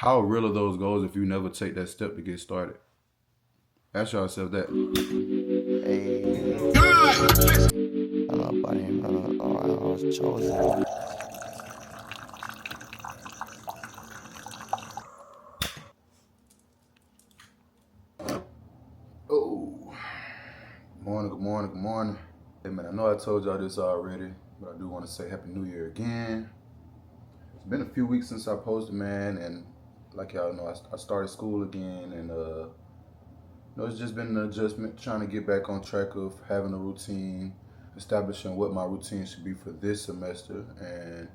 How real are those goals if you never take that step to get started? Ask yourself that. Hey, I was chosen. Oh, good morning, good morning. Hey man, I know I told y'all this already, but I do want to say Happy New Year again. It's been a few weeks since I posted, man, and like y'all know, I started school again, and it's just been an adjustment, trying to get back on track of having a routine, establishing what my routine should be for this semester, and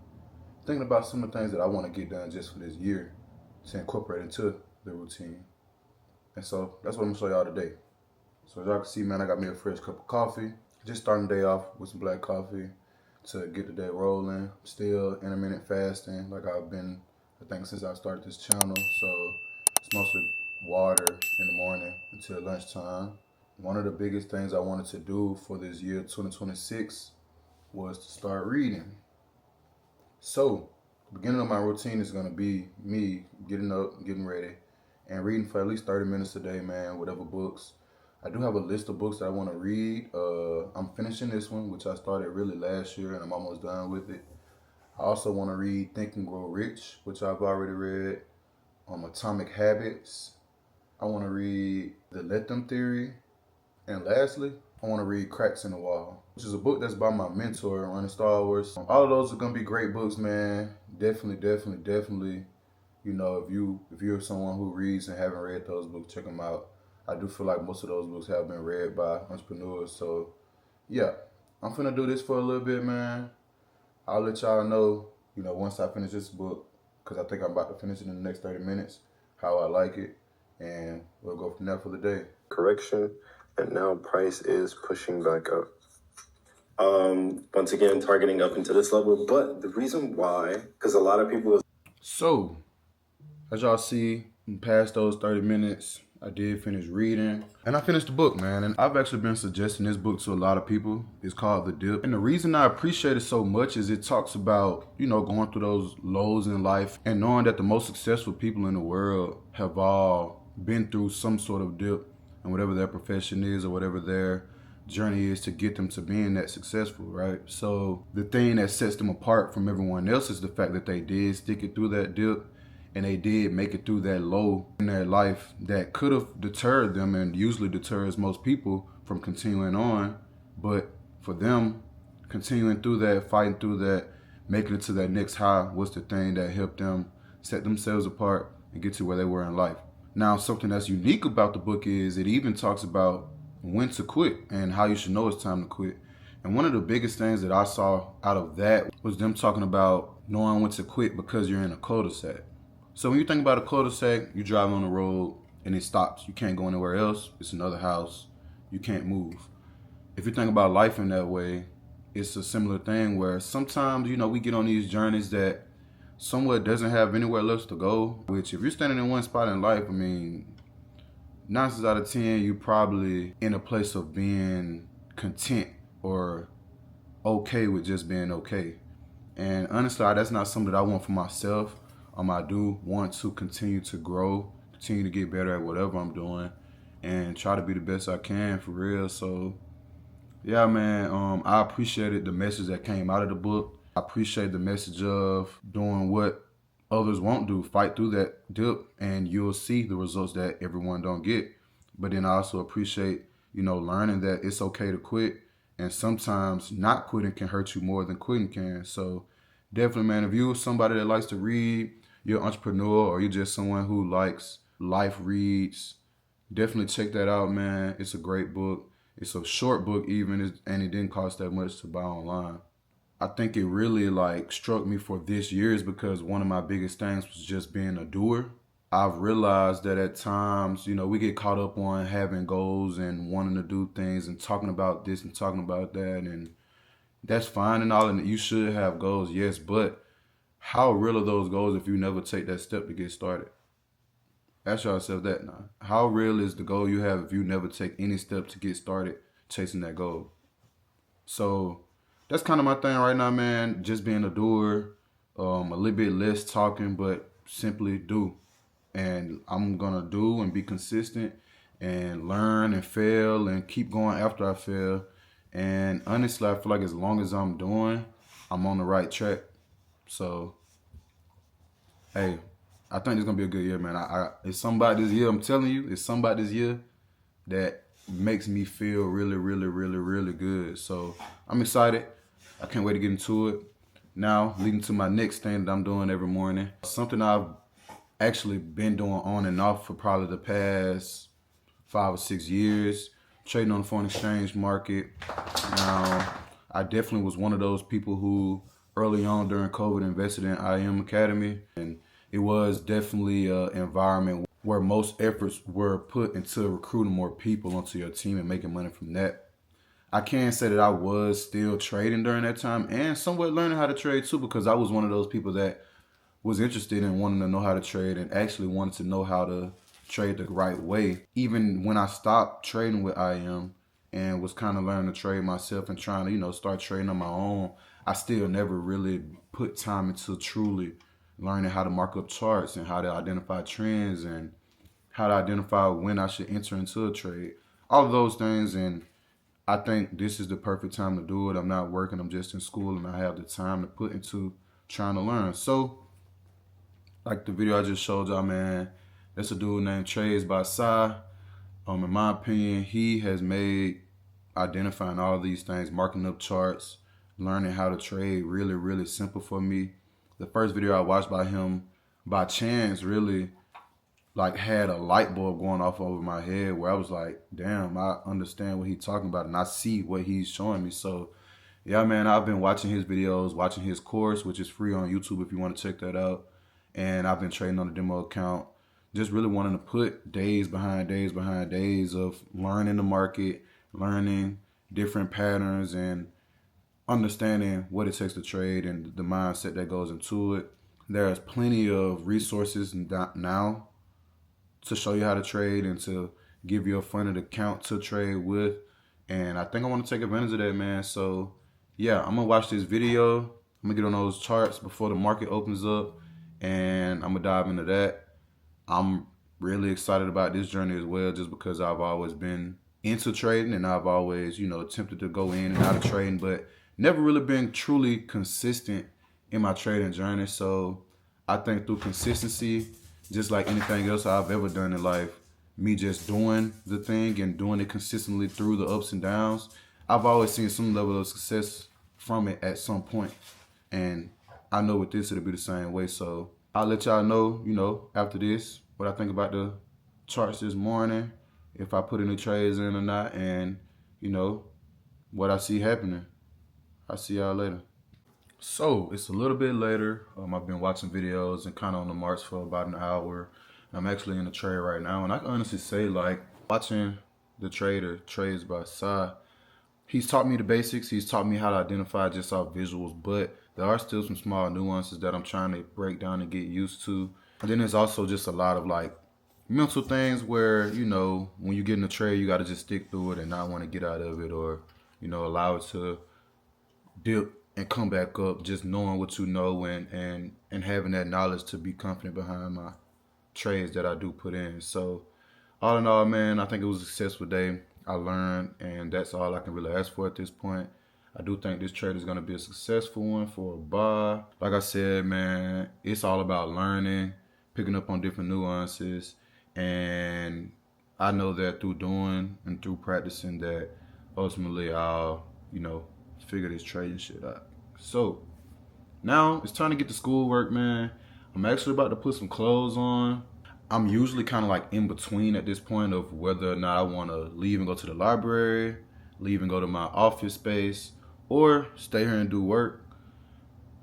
thinking about some of the things that I want to get done just for this year to incorporate into the routine. And so that's what I'm gonna show y'all today. So as y'all can see, man, I got me a fresh cup of coffee. Just starting the day off with some black coffee to get the day rolling. Still intermittent fasting, like I've been, I think, since I started this channel. So it's mostly water in the morning until lunchtime. One of the biggest things I wanted to do for this year 2026 was to start reading. So the beginning of my routine is gonna be me getting up, getting ready, and reading for at least 30 minutes a day, man, whatever books. I do have a list of books that I want to read. I'm finishing this one, which I started really last year, and I'm almost done with it. I also want to read Think and Grow Rich, which I've already read. Atomic Habits. I want to read The Let Them Theory. And lastly, I want to read Cracks in the Wall, which is a book that's by my mentor, running Star Wars. All of those are going to be great books, man. Definitely. You know, if you're someone who reads and haven't read those books, check them out. I do feel like most of those books have been read by entrepreneurs. So, yeah, I'm finna do this for a little bit, man. I'll let y'all know, once I finish this book, because I think I'm about to finish it in the next 30 minutes, how I like it, and we'll go from there for the day. Correction, and now price is pushing back up. Once again, targeting up into this level, but the reason why, because a lot of people... So, as y'all see, past those 30 minutes, I did finish reading, and I finished the book, man. And I've actually been suggesting this book to a lot of people. It's called The Dip. And the reason I appreciate it so much is it talks about, going through those lows in life and knowing that the most successful people in the world have all been through some sort of dip, and whatever their profession is or whatever their journey is to get them to being that successful, right? So the thing that sets them apart from everyone else is the fact that they did stick it through that dip, and they did make it through that low in their life that could have deterred them, and usually deters most people from continuing on. But for them, continuing through that, fighting through that, making it to that next high was the thing that helped them set themselves apart and get to where they were in life. Now, something that's unique about the book is it even talks about when to quit and how you should know it's time to quit. And one of the biggest things that I saw out of that was them talking about knowing when to quit because you're in a cul-de-sac. So when you think about a cul-de-sac, you drive on the road and it stops. You can't go anywhere else. It's another house. You can't move. If you think about life in that way, it's a similar thing where sometimes, we get on these journeys that somewhat doesn't have anywhere else to go, which if you're standing in one spot in life, 9 times out of 10, you're probably in a place of being content or okay with just being okay. And honestly, that's not something that I want for myself. I do want to continue to grow, continue to get better at whatever I'm doing, and try to be the best I can for real. So, yeah, man, I appreciated the message that came out of the book. I appreciate the message of doing what others won't do, fight through that dip, and you'll see the results that everyone don't get. But then I also appreciate, learning that it's okay to quit, and sometimes not quitting can hurt you more than quitting can. So, definitely, man, if you're somebody that likes to read, you're an entrepreneur, or you're just someone who likes life reads, definitely check that out, man. It's a great book. It's a short book even, and it didn't cost that much to buy online. I think it really struck me for this year is because one of my biggest things was just being a doer. I've realized that at times, we get caught up on having goals and wanting to do things and talking about this and talking about that, and that's fine and all, and you should have goals, yes, but how real are those goals if you never take that step to get started? Ask yourself that now. How real is the goal you have if you never take any step to get started chasing that goal? So that's kind of my thing right now, man. Just being a doer, a little bit less talking, but simply do. and I'm gonna do and be consistent and learn and fail and keep going after I fail. And honestly, I feel like as long as I'm doing, I'm on the right track. So, hey, I think it's gonna be a good year, man. It's somebody this year. I'm telling you, it's somebody this year that makes me feel really, really, really, really good. So I'm excited. I can't wait to get into it. Now, leading to my next thing that I'm doing every morning. Something I've actually been doing on and off for probably the past 5 or 6 years, trading on the foreign exchange market. Now, I definitely was one of those people who early on during COVID invested in IM Academy, and it was definitely an environment where most efforts were put into recruiting more people onto your team and making money from that. I can say that I was still trading during that time and somewhat learning how to trade too, because I was one of those people that was interested in wanting to know how to trade and actually wanted to know how to trade the right way. Even when I stopped trading with IM and was kind of learning to trade myself and trying to, start trading on my own, I still never really put time into truly learning how to mark up charts and how to identify trends and how to identify when I should enter into a trade. All of those things, and I think this is the perfect time to do it. I'm not working, I'm just in school, and I have the time to put into trying to learn. So, like the video I just showed y'all, man, that's a dude named Dip By Seth. In my opinion, he has made identifying all these things, marking up charts, learning how to trade really, really simple for me. The first video I watched by him, by chance, really had a light bulb going off over my head where I was like, damn, I understand what he's talking about and I see what he's showing me. So yeah, man, I've been watching his videos, watching his course, which is free on YouTube if you want to check that out. And I've been trading on the demo account, just really wanting to put days behind days behind days of learning the market, learning different patterns and understanding what it takes to trade and the mindset that goes into it. There's plenty of resources now to show you how to trade and to give you a funded account to trade with. And I think I want to take advantage of that, man. So yeah, I'm gonna watch this video. I'm gonna get on those charts before the market opens up and I'm gonna dive into that. I'm really excited about this journey as well, just because I've always been into trading and I've always, attempted to go in and out of trading, but never really been truly consistent in my trading journey. So I think through consistency, just like anything else I've ever done in life, me just doing the thing and doing it consistently through the ups and downs, I've always seen some level of success from it at some point. And I know with this, it'll be the same way. So I'll let y'all know, after this, what I think about the charts this morning, if I put any trades in or not, and, what I see happening. I'll see y'all later. So it's a little bit later. I've been watching videos and kind of on the march for about an hour. I'm actually in the trade right now, and I can honestly say, watching the trader Dip By Seth, he's taught me the basics. He's taught me how to identify just off visuals, but there are still some small nuances that I'm trying to break down and get used to. And then there's also just a lot of mental things where, when you get in the trade, you got to just stick through it and not want to get out of it, or, allow it to dip and come back up, just knowing what you know and having that knowledge to be confident behind my trades that I do put in. So all in all, man, I think it was a successful day. I learned, and that's all I can really ask for at this point. I do think this trade is going to be a successful one for a buy. Like I said, man, it's all about learning, picking up on different nuances, and I know that through doing and through practicing that ultimately I'll, figure this trading shit out. So now it's time to get to schoolwork, man. I'm actually about to put some clothes on. I'm usually kind of in between at this point of whether or not I want to leave and go to the library, leave and go to my office space, or stay here and do work.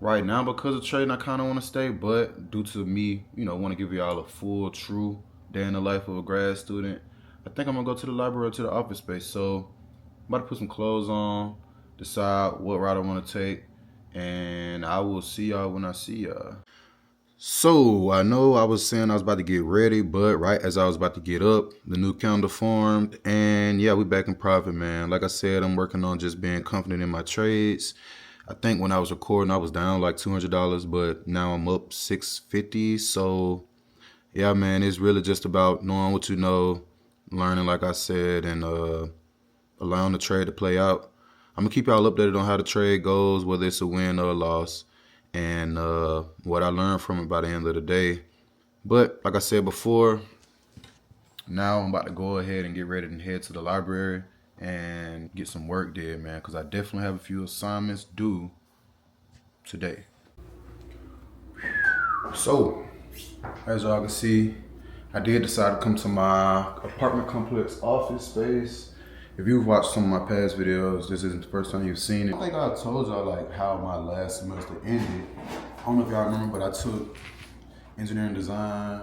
Right now, because of trading, I kind of want to stay, but due to me, want to give y'all a full, true day in the life of a grad student, I think I'm going to go to the library or to the office space. So I'm about to put some clothes on, decide what route I want to take, and I will see y'all when I see y'all. So I know I was saying I was about to get ready, but right as I was about to get up, the new calendar formed, and yeah, we back in profit, man. Like I said, I'm working on just being confident in my trades. I think when I was recording, I was down $200, but now I'm up $650. So yeah, man, it's really just about knowing what you know, learning, like I said, and allowing the trade to play out. I'm gonna keep y'all updated on how the trade goes, whether it's a win or a loss, and what I learned from it by the end of the day. But like I said before, now I'm about to go ahead and get ready and head to the library and get some work did, man, because I definitely have a few assignments due today. So, as y'all can see, I did decide to come to my apartment complex office space. If you've watched some of my past videos, this isn't the first time you've seen it. I think I told y'all like how my last semester ended. I don't know if y'all remember, but I took engineering design,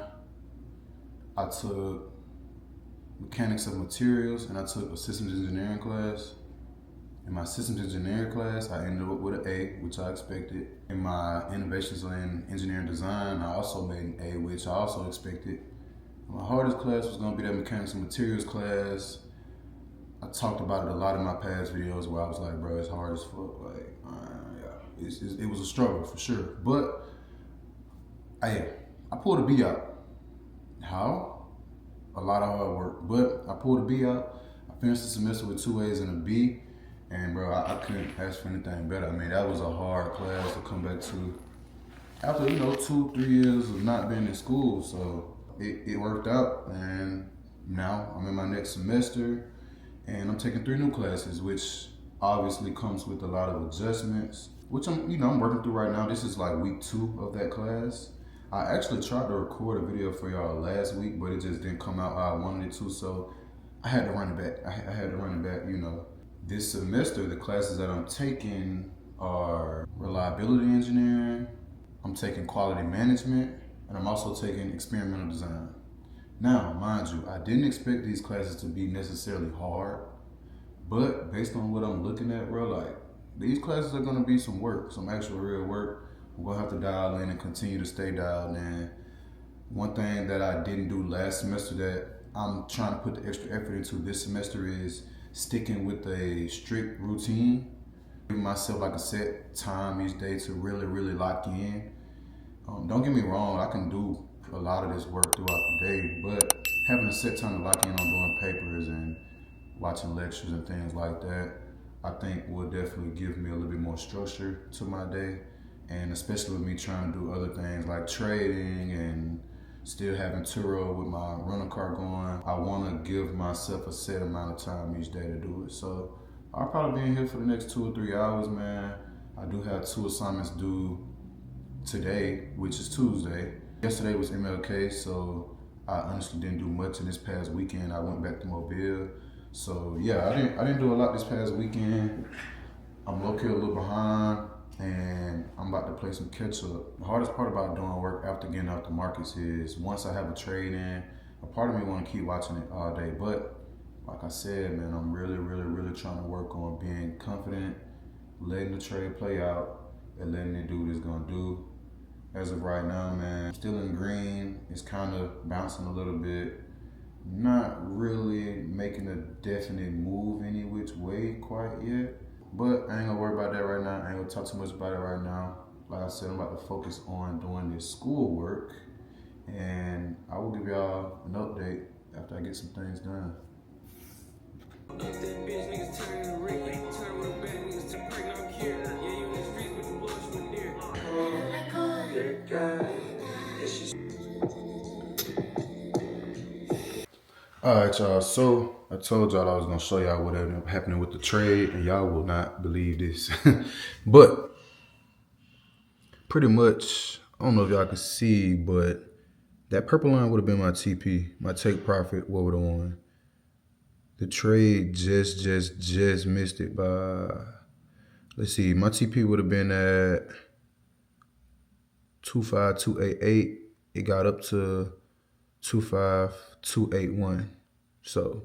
I took mechanics of materials, and I took a systems engineering class. In my systems engineering class, I ended up with an A, which I expected. In my innovations in engineering design, I also made an A, which I also expected. My hardest class was gonna be that mechanics and materials class. I talked about it a lot in my past videos where I was like, bro, it's hard as fuck. Like, yeah, it was a struggle for sure. But I pulled a B out. How? A lot of hard work. But I pulled a B out. I finished the semester with 2 A's and a B. And bro, I couldn't ask for anything better. I mean, that was a hard class to come back to after, 2-3 years of not being in school. So it worked out, and now I'm in my next semester and I'm taking 3 new classes, which obviously comes with a lot of adjustments, which I'm working through right now. This is like week 2 of that class. I actually tried to record a video for y'all last week, but it just didn't come out how I wanted it to, so I had to run it back. I had to run it back, This semester, the classes that I'm taking are reliability engineering, I'm taking quality management, and I'm also taking experimental design. Now, mind you, I didn't expect these classes to be necessarily hard, but based on what I'm looking at, bro, like, these classes are gonna be some work, some actual real work. We're gonna have to dial in and continue to stay dialed in. One thing that I didn't do last semester that I'm trying to put the extra effort into this semester is sticking with a strict routine, giving myself like a set time each day to really, really lock in. Don't get me wrong, I can do a lot of this work throughout the day, but having a set time to lock in on doing papers and watching lectures and things like that, I think will definitely give me a little bit more structure to my day. And especially with me trying to do other things like trading and still having Turo with my rental car going, I want to give myself a set amount of time each day to do it. So I'll probably be in here for the next 2 or 3 hours, man. I do have 2 assignments due today, which is Tuesday. Yesterday was MLK, so I honestly didn't do much. In this past weekend, I went back to Mobile. So yeah, I didn't do a lot this past weekend. I'm low-key a little behind, and I'm about to play some catch-up. The hardest part about doing work after getting out the markets is once I have a trade in, a part of me want to keep watching it all day. But like I said, man, I'm really, really, really trying to work on being confident, letting the trade play out, and letting it do what it's gonna do. As of right now, man, I'm still in green. It's kind of bouncing a little bit. Not really making a definite move any which way quite yet. But I ain't gonna worry about that right now. I ain't gonna talk too much about it right now. Like I said, I'm about to focus on doing this schoolwork, and I will give y'all an update after I get some things done. Alright, y'all, so I told y'all I was gonna show y'all what ended up happening with the trade, and y'all will not believe this. But pretty much, I don't know if y'all can see, but that purple line would have been my TP, my take profit over the one. The trade just missed it by, let's see, my TP would have been at 25288. It got up to 25281. So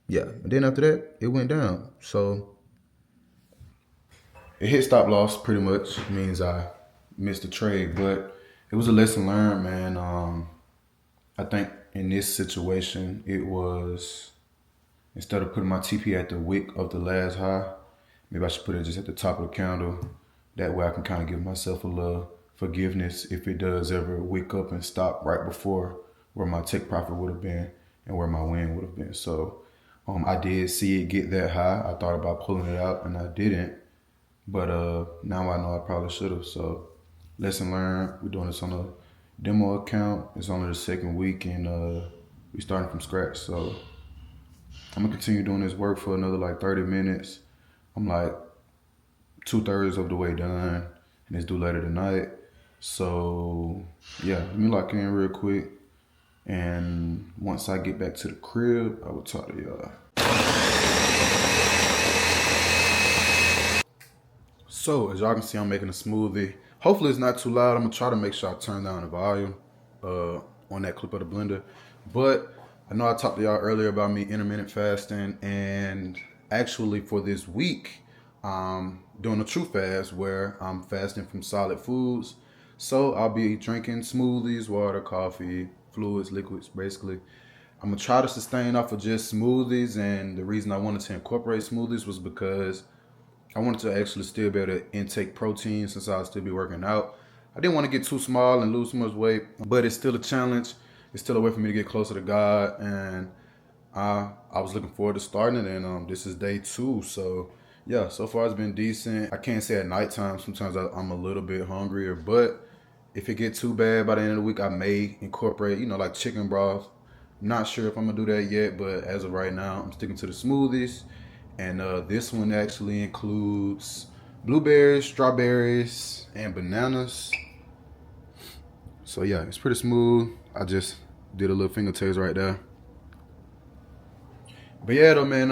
yeah, and then after that, it went down. So it hit stop loss pretty much. It means I missed the trade, but it was a lesson learned, man. I think in this situation, it was, instead of putting my TP at the wick of the last high, maybe I should put it just at the top of the candle. That way I can kind of give myself a little forgiveness if it does ever wake up and stop right before where my take profit would have been and where my win would have been. So I did see it get that high. I thought about pulling it out and I didn't. But now I know I probably should have. So lesson learned. We're doing this on a demo account. It's only the second week and we're starting from scratch. So I'm gonna continue doing this work for another like 30 minutes. I'm like 2/3 of the way done and it's due later tonight. So yeah, let me lock in real quick. And once I get back to the crib, I will talk to y'all. So as y'all can see, I'm making a smoothie. Hopefully it's not too loud. I'm gonna try to make sure I turn down the volume on that clip of the blender. But I know I talked to y'all earlier about me intermittent fasting, and actually for this week, I'm doing a true fast where I'm fasting from solid foods. So I'll be drinking smoothies, water, coffee, fluids, liquids, basically. I'm gonna try to sustain off of just smoothies, and the reason I wanted to incorporate smoothies was because I wanted to actually still be able to intake protein since I'll still be working out. I didn't want to get too small and lose too much weight, but it's still a challenge. It's still a way for me to get closer to God, and I was looking forward to starting it, and this is day 2. So yeah, so far it's been decent. I can't say at nighttime. Sometimes I'm a little bit hungrier, but if it gets too bad by the end of the week, I may incorporate, like chicken broth. Not sure if I'm gonna do that yet, but as of right now, I'm sticking to the smoothies. And this one actually includes blueberries, strawberries, and bananas. So yeah, it's pretty smooth. I just did a little finger taste right there. But yeah though, man,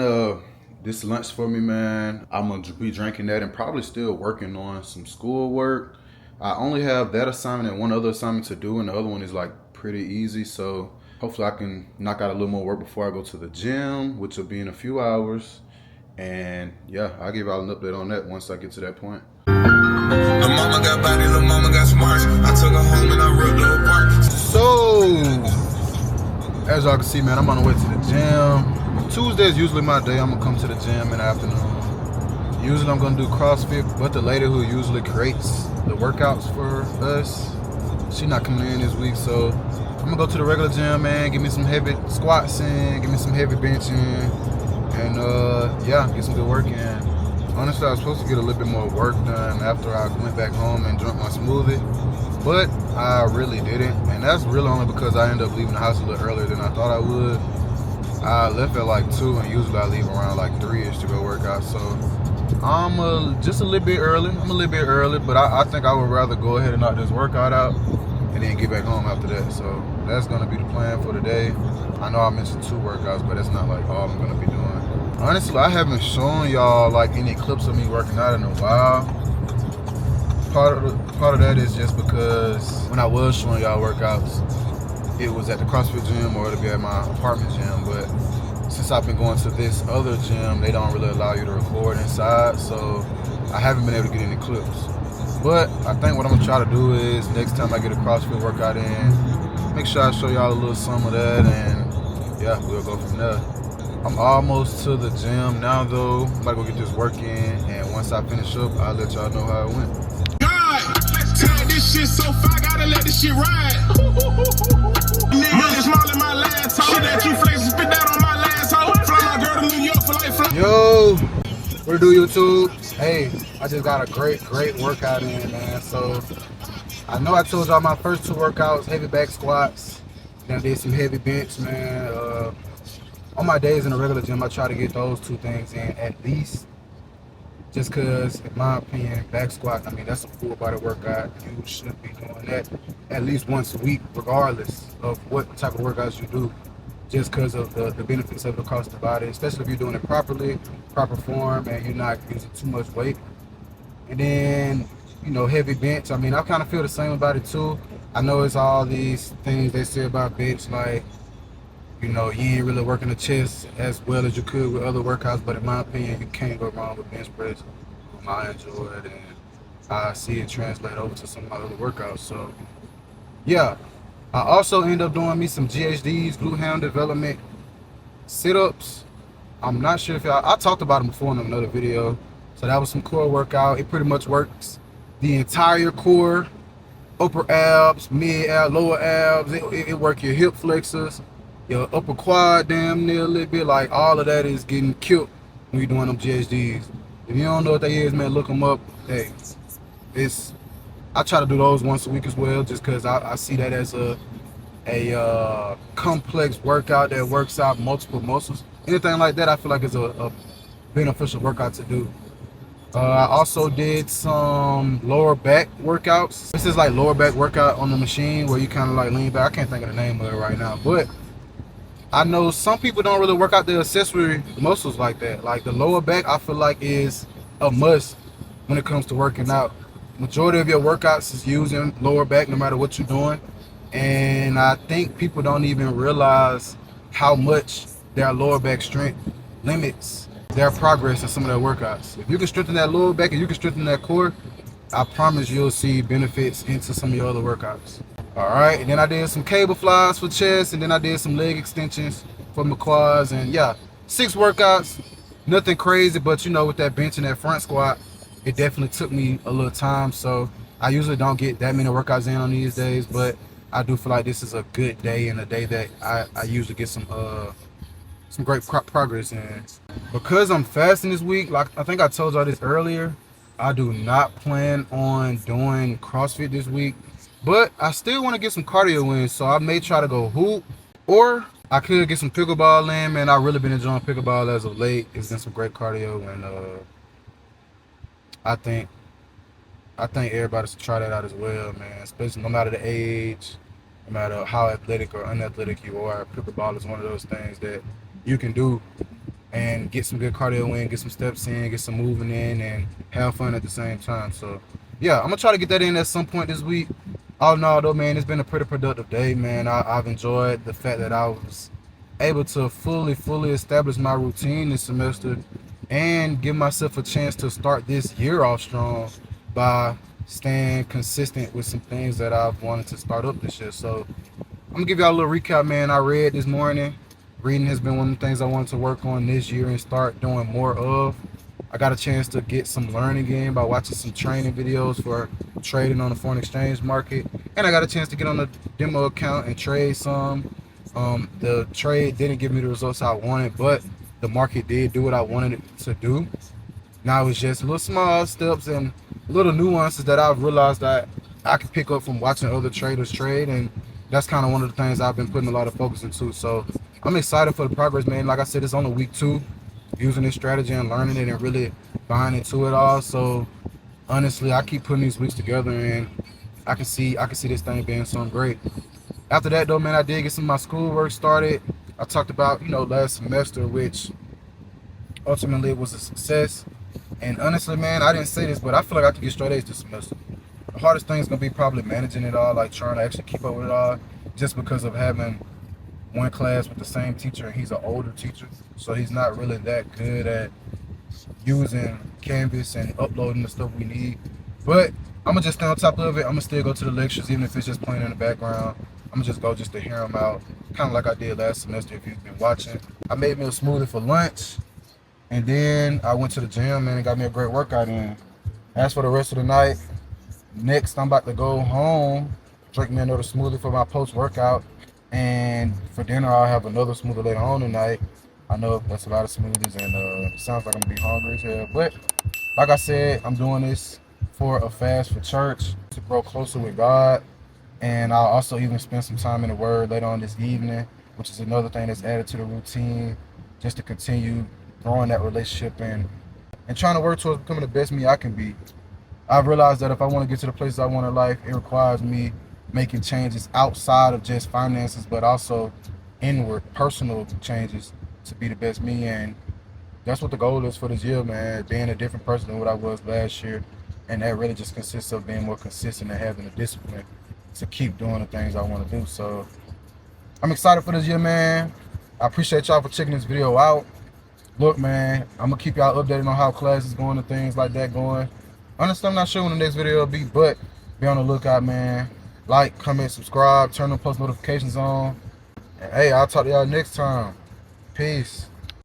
this lunch for me, man. I'm gonna be drinking that and probably still working on some schoolwork. I only have that assignment and one other assignment to do, and the other one is like pretty easy. So hopefully I can knock out a little more work before I go to the gym, which will be in a few hours. And yeah, I'll give y'all an update on that once I get to that point. Her mama got body, little mama got smarts. I took her home and I ripped her apart. So, as y'all can see, man, I'm on the way to the gym. Tuesday is usually my day. I'm gonna come to the gym in the afternoon. Usually I'm gonna do CrossFit, but the lady who usually creates the workouts for us, she's not coming in this week. So I'm gonna go to the regular gym, man. Give me some heavy squats in, give me some heavy benching, and yeah, get some good work in. Honestly, I was supposed to get a little bit more work done after I went back home and drank my smoothie, but I really didn't, and that's really only because I ended up leaving the house a little earlier than I thought I would. I left at like 2, and usually I leave around like 3-ish to go work out, so I'm just a little bit early. I'm a little bit early, but I think I would rather go ahead and knock this workout out and then get back home after that. So that's gonna be the plan for today. I know I mentioned 2 workouts, but that's not like all I'm gonna be doing. Honestly, I haven't shown y'all like any clips of me working out in a while. Part of that is just because when I was showing y'all workouts, it was at the CrossFit gym or it'd be at my apartment gym. But since I've been going to this other gym, they don't really allow you to record inside, so I haven't been able to get any clips. But I think what I'm gonna try to do is next time I get a CrossFit workout in, make sure I show y'all a little some of that, and yeah, we'll go from there. I'm almost to the gym now though. I'm about to go get this work in, and once I finish up, I'll let y'all know how it went. God, tag this shit so far, gotta let this shit ride. Nigga, small in my last hoe. Shit that you flex and spit that on my last hoe. Fly my girl to New York for like fly. Yo, what to do, YouTube? Hey, I just got a great workout in, man. So I know I told y'all my first 2 workouts, heavy back squats. Then I did some heavy bench, man. On my days in a regular gym, I try to get those 2 things in at least. Just because, in my opinion, back squat, I mean, that's a full body workout. You should be doing that at least once a week, regardless of what type of workouts you do. Just because of the benefits of it across the body, especially if you're doing it properly, proper form, and you're not using too much weight. And then, heavy bench. I mean, I kind of feel the same about it too. I know it's all these things they say about bench, like, you ain't really working the chest as well as you could with other workouts, but in my opinion, you can't go wrong with bench press. I enjoy it, and I see it translate over to some of my other workouts. So, yeah. I also end up doing me some GHDs, glute ham development sit-ups. I'm not sure if I talked about them before in another video. So that was some core workout. It pretty much works the entire core upper abs, mid abs, lower abs. It work your hip flexors, your upper quad damn near a little bit. Like all of that is getting killed when you're doing them GHDs. If you don't know what that is, man, look them up. Hey, I try to do those once a week as well, just because I see that as a complex workout that works out multiple muscles. Anything like that, I feel like is a beneficial workout to do. I also did some lower back workouts. This is like lower back workout on the machine where you kind of like lean back. I can't think of the name of it right now, but I know some people don't really work out their accessory muscles like that. Like the lower back, I feel like is a must when it comes to working out. Majority of your workouts is using lower back no matter what you're doing. And I think people don't even realize how much their lower back strength limits their progress in some of their workouts. If you can strengthen that lower back and you can strengthen that core, I promise you'll see benefits into some of your other workouts. All right, and then I did some cable flies for chest, and then I did some leg extensions for my quads, and yeah, 6 workouts, nothing crazy, but you know, with that bench and that front squat, it definitely took me a little time, so I usually don't get that many workouts in on these days, but I do feel like this is a good day and a day that I usually get some great progress in. Because I'm fasting this week, like I think I told y'all this earlier, I do not plan on doing CrossFit this week, but I still want to get some cardio in, so I may try to go hoop, or I could get some pickleball in. Man, I've really been enjoying pickleball as of late. It's been some great cardio, and I think everybody should try that out as well, man. Especially no matter the age, no matter how athletic or unathletic you are, pickleball is one of those things that you can do and get some good cardio in, get some steps in, get some moving in, and have fun at the same time. So yeah, I'm gonna try to get that in at some point this week. All in all though, man, it's been a pretty productive day, man. I've enjoyed the fact that I was able to fully establish my routine this semester and give myself a chance to start this year off strong by staying consistent with some things that I've wanted to start up this year. So I'm gonna give y'all a little recap, man. I read this morning. Reading has been one of the things I wanted to work on this year and start doing more of. I got a chance to get some learning in by watching some training videos for trading on the foreign exchange market. And I got a chance to get on the demo account and trade some. The trade didn't give me the results I wanted, but the market did do what I wanted it to do. Now it's just little small steps and little nuances that I've realized that I can pick up from watching other traders trade, and that's kind of one of the things I've been putting a lot of focus into. So I'm excited for the progress, man. Like I said, it's only week 2 using this strategy and learning it and really buying into it all. So honestly, I keep putting these weeks together, and I can see this thing being something great. After that though, man, I did get some of my schoolwork started. I talked about, last semester, which ultimately was a success. And honestly, man, I didn't say this, but I feel like I could get straight A's this semester. The hardest thing is going to be probably managing it all, like trying to actually keep up with it all, just because of having one class with the same teacher, and he's an older teacher, so he's not really that good at using Canvas and uploading the stuff we need. But I'm going to just stay on top of it. I'm going to still go to the lectures, even if it's just playing in the background. I'm going to just go just to hear them out, kind of like I did last semester if you've been watching. I made me a smoothie for lunch. And then I went to the gym, man, and got me a great workout in. As for the rest of the night, next I'm about to go home, drink me another smoothie for my post-workout. And for dinner, I'll have another smoothie later on tonight. I know that's a lot of smoothies, and it sounds like I'm going to be hungry as hell. But like I said, I'm doing this for a fast for church, to grow closer with God. And I'll also even spend some time in the Word later on this evening, which is another thing that's added to the routine, just to continue growing that relationship and trying to work towards becoming the best me I can be. I've realized that if I want to get to the places I want in life, it requires me making changes outside of just finances, but also inward, personal changes to be the best me. And that's what the goal is for this year, man, being a different person than what I was last year. And that really just consists of being more consistent and having the discipline to keep doing the things I want to do. So I'm excited for this year, man. I appreciate y'all for checking this video out. Look, man, I'm going to keep y'all updated on how class is going and things like that going. Honestly, I'm not sure when the next video will be, but be on the lookout, man. Like, comment, subscribe, turn the post notifications on. And hey, I'll talk to y'all next time. Peace.